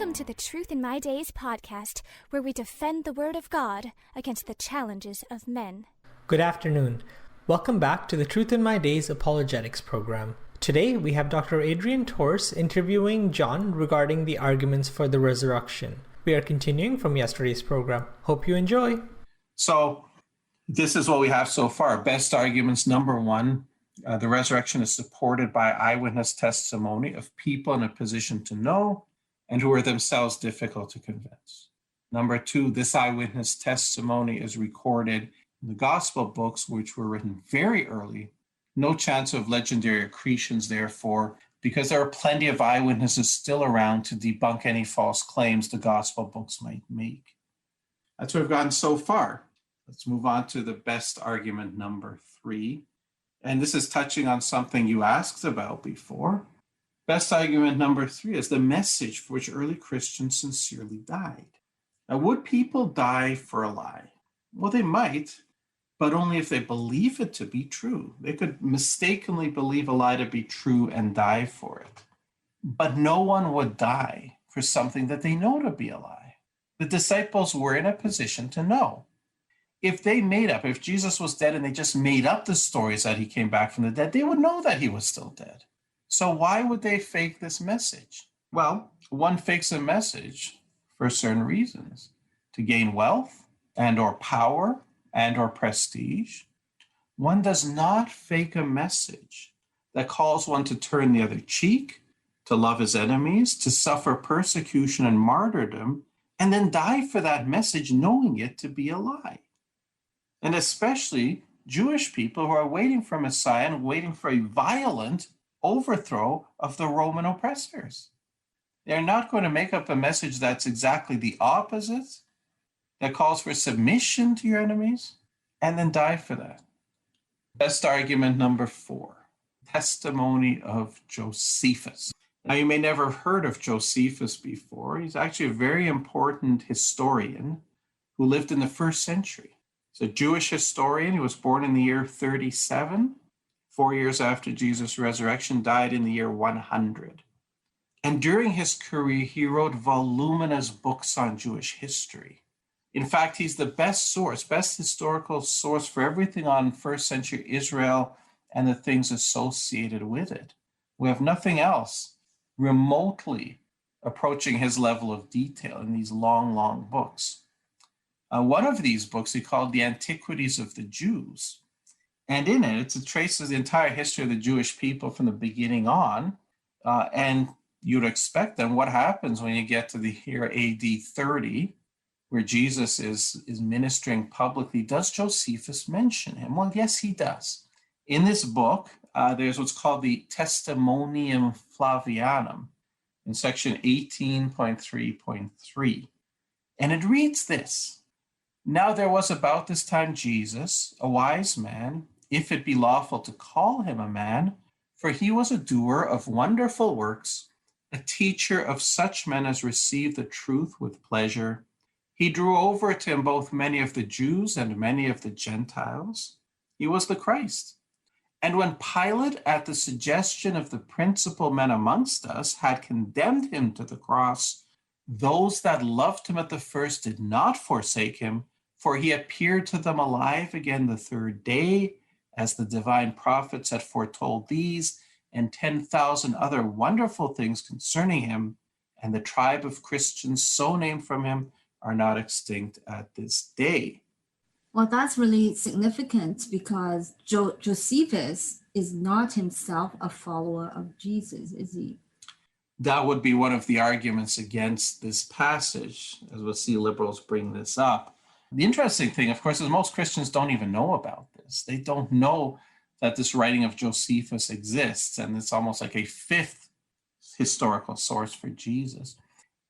Welcome to the Truth in My Days podcast, where we defend the Word of God against the challenges of men. Good afternoon. Welcome back to the Truth in My Days apologetics program. Today we have Dr. Adrian Torres interviewing John regarding the arguments for the resurrection. We are continuing from yesterday's program. Hope you enjoy. So this is what we have so far. Best arguments, number one, the resurrection is supported by eyewitness testimony of people in a position to know and who are themselves difficult to convince. Number two, this eyewitness testimony is recorded in the gospel books, which were written very early. No chance of legendary accretions, therefore, because there are plenty of eyewitnesses still around to debunk any false claims the gospel books might make. That's what we've gotten so far. Let's move on to the best argument, number three. And this is touching on something you asked about before. Best argument number three is the message for which early Christians sincerely died. Now, would people die for a lie? Well, they might, but only if they believe it to be true. They could mistakenly believe a lie to be true and die for it. But no one would die for something that they know to be a lie. The disciples were in a position to know. If Jesus was dead and they just made up the stories that he came back from the dead, they would know that he was still dead. So why would they fake this message? Well, one fakes a message for certain reasons: to gain wealth and or power and or prestige. One does not fake a message that calls one to turn the other cheek, to love his enemies, to suffer persecution and martyrdom, and then die for that message knowing it to be a lie. And especially Jewish people who are waiting for Messiah and waiting for a violent overthrow of the Roman oppressors. They're not going to make up a message that's exactly the opposite, that calls for submission to your enemies, and then die for that. Best argument number four, testimony of Josephus. Now, you may never have heard of Josephus before. He's actually a very important historian who lived in the first century. He's a Jewish historian. He was born in the year 37. 4 years after Jesus' resurrection, died in the year 100. And during his career, he wrote voluminous books on Jewish history. In fact, he's the best historical source for everything on first century Israel and the things associated with it. We have nothing else remotely approaching his level of detail in these long, long books. One of these books he called the Antiquities of the Jews. And in it traces the entire history of the Jewish people from the beginning on. And you'd expect then what happens when you get to the year AD 30, where Jesus is ministering publicly. Does Josephus mention him? Well, yes, he does. In this book, there's what's called the Testimonium Flavianum in section 18.3.3. And it reads this: Now there was about this time Jesus, a wise man, if it be lawful to call him a man, for he was a doer of wonderful works, a teacher of such men as received the truth with pleasure. He drew over to him both many of the Jews and many of the Gentiles. He was the Christ. And when Pilate, at the suggestion of the principal men amongst us, had condemned him to the cross, those that loved him at the first did not forsake him, for he appeared to them alive again the third day, as the divine prophets had foretold these and 10,000 other wonderful things concerning him, and the tribe of Christians so named from him are not extinct at this day. Well, that's really significant because Josephus is not himself a follower of Jesus, is he? That would be one of the arguments against this passage, as we'll see liberals bring this up. The interesting thing, of course, is most Christians don't even know about this. They don't know that this writing of Josephus exists, and it's almost like a fifth historical source for Jesus.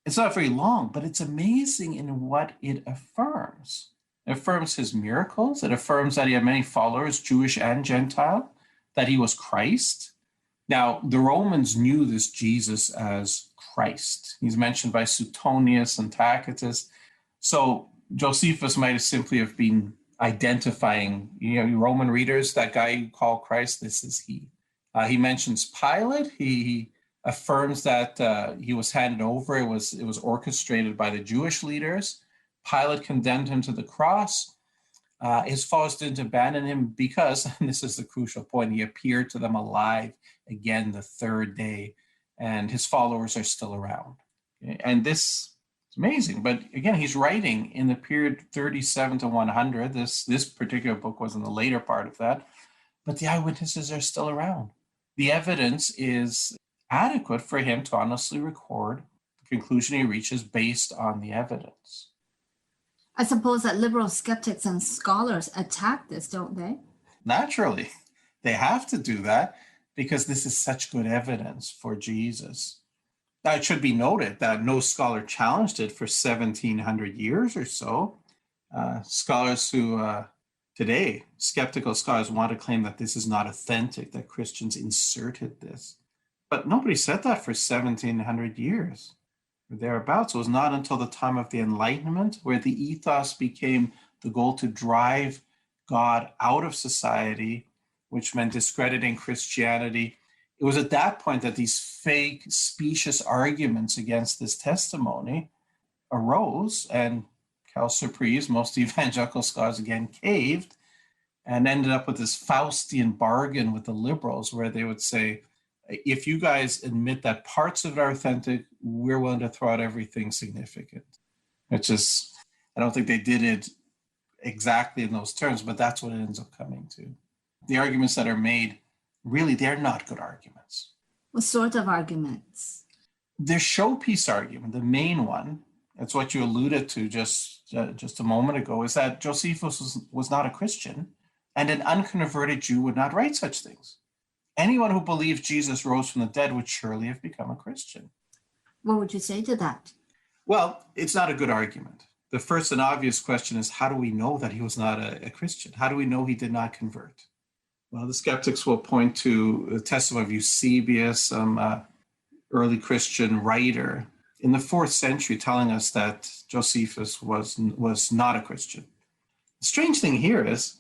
It's not very long, but it's amazing in what it affirms. It affirms his miracles. It affirms that he had many followers, Jewish and Gentile, that he was Christ. Now, the Romans knew this Jesus as Christ. He's mentioned by Suetonius and Tacitus. So Josephus might have simply have been identifying, Roman readers, that guy you call Christ, this is he. He mentions Pilate. He affirms that he was handed over. It was orchestrated by the Jewish leaders. Pilate condemned him to the cross. His followers didn't abandon him because, and this is the crucial point, he appeared to them alive again the third day, and his followers are still around. And this is amazing. But again, he's writing in the period 37 to 100. This particular book was in the later part of that, but the eyewitnesses are still around. The evidence is adequate for him to honestly record the conclusion he reaches based on the evidence. I suppose that liberal skeptics and scholars attack this, don't they? Naturally, they have to do that because this is such good evidence for Jesus. Now, it should be noted that no scholar challenged it for 1,700 years or so. Scholars who today, skeptical scholars, want to claim that this is not authentic, that Christians inserted this. But nobody said that for 1,700 years. Thereabouts. It was not until the time of the Enlightenment, where the ethos became the goal to drive God out of society, which meant discrediting Christianity. It was at that point that these fake, specious arguments against this testimony arose, and quelle surprise, most evangelical scholars again caved and ended up with this Faustian bargain with the liberals, where they would say, if you guys admit that parts of it are authentic, we're willing to throw out everything significant. Which is, I don't think they did it exactly in those terms, but that's what it ends up coming to. The arguments that are made, really, they're not good arguments. What sort of arguments? Their showpiece argument, the main one, that's what you alluded to just a moment ago, is that Josephus was not a Christian, and an unconverted Jew would not write such things. Anyone who believed Jesus rose from the dead would surely have become a Christian. What would you say to that? Well, it's not a good argument. The first and obvious question is, how do we know that he was not a Christian? How do we know he did not convert? Well, the skeptics will point to the testimony of Eusebius, some early Christian writer in the 4th century, telling us that Josephus was not a Christian. The strange thing here is,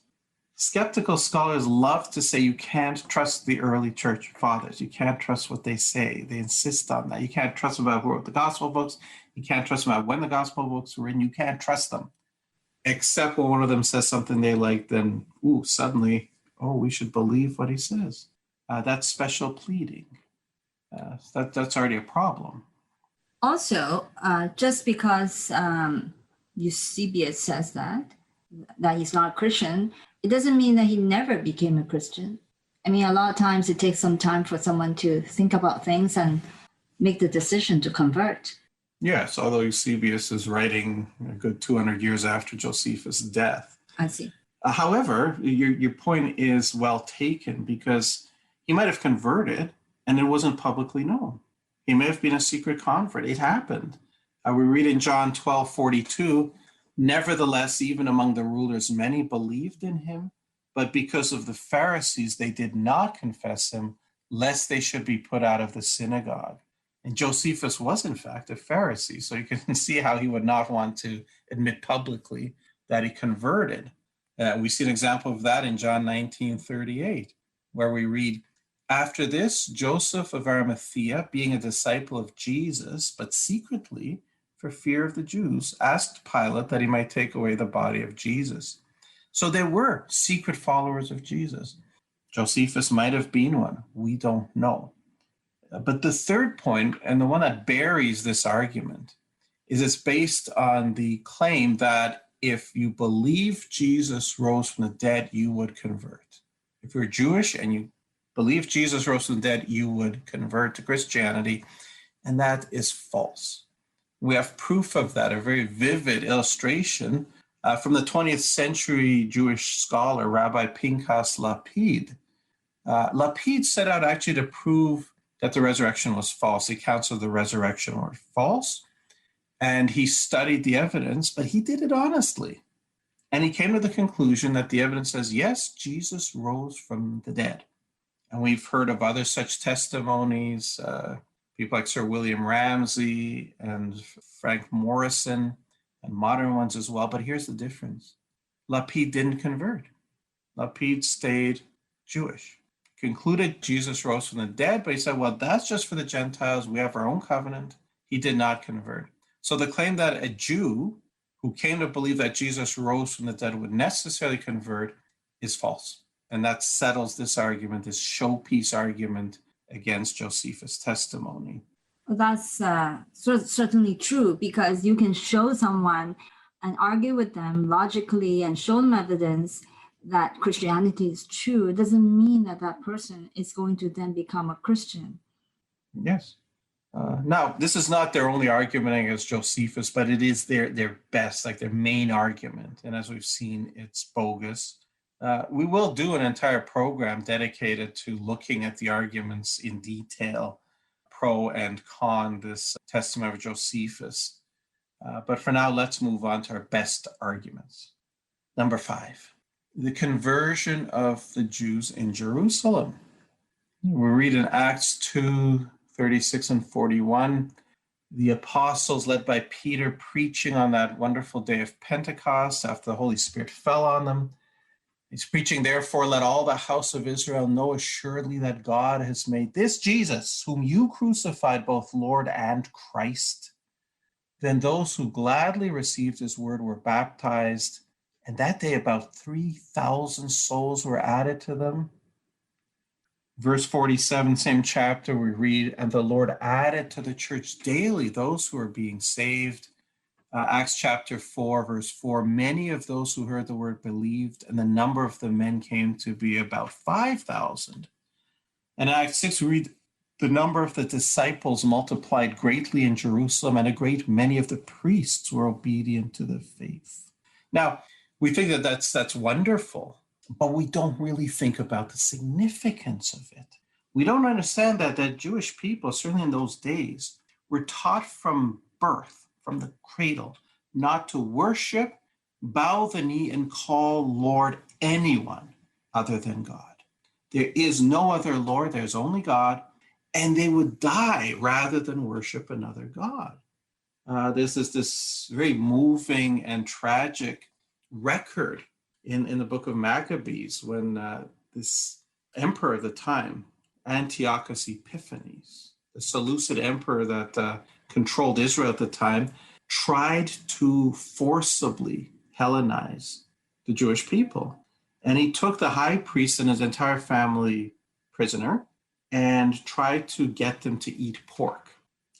skeptical scholars love to say you can't trust the early church fathers. You can't trust what they say. They insist on that. You can't trust about who wrote the gospel books. You can't trust about when the gospel books were written. You can't trust them. Except when one of them says something they like, then, suddenly, we should believe what he says. That's special pleading. That's already a problem. Also, just because Eusebius says that he's not a Christian, it doesn't mean that he never became a Christian. I mean, a lot of times it takes some time for someone to think about things and make the decision to convert. Yes, although Eusebius is writing a good 200 years after Josephus' death. I see. However, your point is well taken, because he might have converted and it wasn't publicly known. He may have been a secret convert. It happened. We read in John 12:42, nevertheless, even among the rulers, many believed in him, but because of the Pharisees, they did not confess him, lest they should be put out of the synagogue. And Josephus was, in fact, a Pharisee, so you can see how he would not want to admit publicly that he converted. We see an example of that in John 19:38, where we read, after this, Joseph of Arimathea, being a disciple of Jesus, but secretly, for fear of the Jews, asked Pilate that he might take away the body of Jesus. So there were secret followers of Jesus. Josephus might have been one. We don't know. But the third point, and the one that buries this argument, is it's based on the claim that if you believe Jesus rose from the dead, you would convert. If you're Jewish and you believe Jesus rose from the dead, you would convert to Christianity, and that is false. We have proof of that, a very vivid illustration from the 20th century Jewish scholar, Rabbi Pinchas Lapid. Lapid set out actually to prove that the resurrection was false. The accounts of the resurrection were false, and he studied the evidence, but he did it honestly. And he came to the conclusion that the evidence says, yes, Jesus rose from the dead. And we've heard of other such testimonies, people like Sir William Ramsay and Frank Morrison, and modern ones as well. But here's the difference. Lapid didn't convert. Lapid stayed Jewish, concluded Jesus rose from the dead, but he said, well, that's just for the Gentiles. We have our own covenant. He did not convert. So the claim that a Jew who came to believe that Jesus rose from the dead would necessarily convert is false. And that settles this argument, this showpiece argument against Josephus' testimony. Well, that's certainly true, because you can show someone and argue with them logically and show them evidence that Christianity is true. It doesn't mean that that person is going to then become a Christian. Yes. Now, this is not their only argument against Josephus, but it is their best, like their main argument. And as we've seen, it's bogus. We will do an entire program dedicated to looking at the arguments in detail, pro and con this testimony of Josephus. But for now, let's move on to our best arguments. Number 5, the conversion of the Jews in Jerusalem. We read in Acts 2:36 and 41, the apostles led by Peter preaching on that wonderful day of Pentecost after the Holy Spirit fell on them. He's preaching, therefore, let all the house of Israel know assuredly that God has made this Jesus, whom you crucified, both Lord and Christ. Then those who gladly received his word were baptized, and that day about 3,000 souls were added to them. Verse 47, same chapter, we read, and the Lord added to the church daily those who are being saved. Acts chapter 4, verse 4, many of those who heard the word believed, and the number of the men came to be about 5,000. And Acts 6, we read, the number of the disciples multiplied greatly in Jerusalem, and a great many of the priests were obedient to the faith. Now, we think that that's wonderful, but we don't really think about the significance of it. We don't understand that Jewish people, certainly in those days, were taught from birth, from the cradle, not to worship, bow the knee, and call Lord anyone other than God. There is no other Lord, there's only God, and they would die rather than worship another God. There's this very moving and tragic record in the book of Maccabees when this emperor of the time, Antiochus Epiphanes, the Seleucid emperor that controlled Israel at the time, tried to forcibly Hellenize the Jewish people. And he took the high priest and his entire family prisoner and tried to get them to eat pork.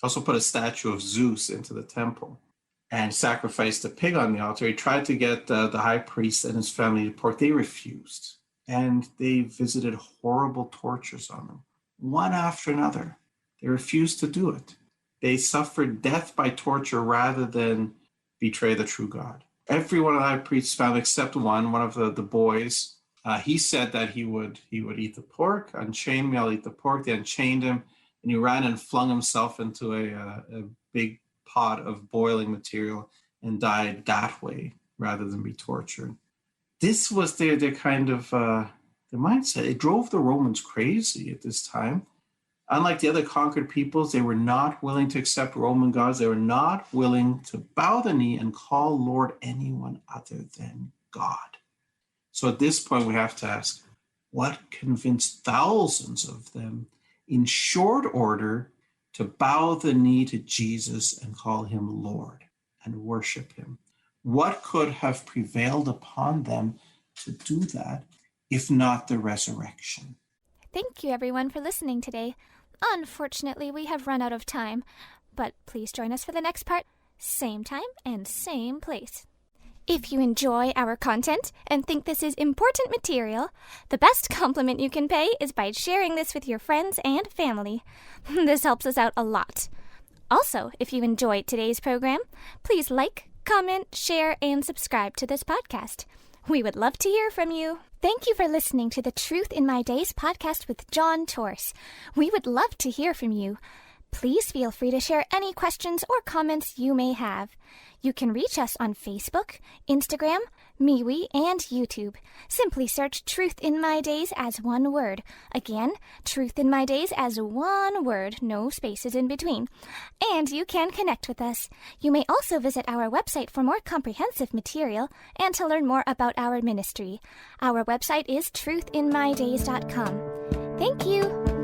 Also put a statue of Zeus into the temple and sacrificed a pig on the altar. He tried to get the high priest and his family to eat pork. They refused. And they visited horrible tortures on them, one after another. They refused to do it. They suffered death by torture rather than betray the true God. Every one of the high priest's family except one of the boys, he said that he would eat the pork. Unchain me, I'll eat the pork. They unchained him, and he ran and flung himself into a big pot of boiling material and died that way rather than be tortured. This was their kind of their mindset. It drove the Romans crazy at this time. Unlike the other conquered peoples, they were not willing to accept Roman gods. They were not willing to bow the knee and call Lord anyone other than God. So at this point, we have to ask, what convinced thousands of them in short order to bow the knee to Jesus and call him Lord and worship him? What could have prevailed upon them to do that, if not the resurrection? Thank you, everyone, for listening today. Unfortunately, we have run out of time, but please join us for the next part, same time and same place. If you enjoy our content and think this is important material, the best compliment you can pay is by sharing this with your friends and family. This helps us out a lot. Also, if you enjoyed today's program, please like, comment, share, and subscribe to this podcast. We would love to hear from you. Thank you for listening to the Truth in My Days podcast with John Torse. We would love to hear from you. Please feel free to share any questions or comments you may have. You can reach us on Facebook, Instagram, MeWe, and YouTube. Simply search Truth in My Days as one word. Again, Truth in My Days as one word, no spaces in between. And you can connect with us. You may also visit our website for more comprehensive material and to learn more about our ministry. Our website is truthinmydays.com. Thank you.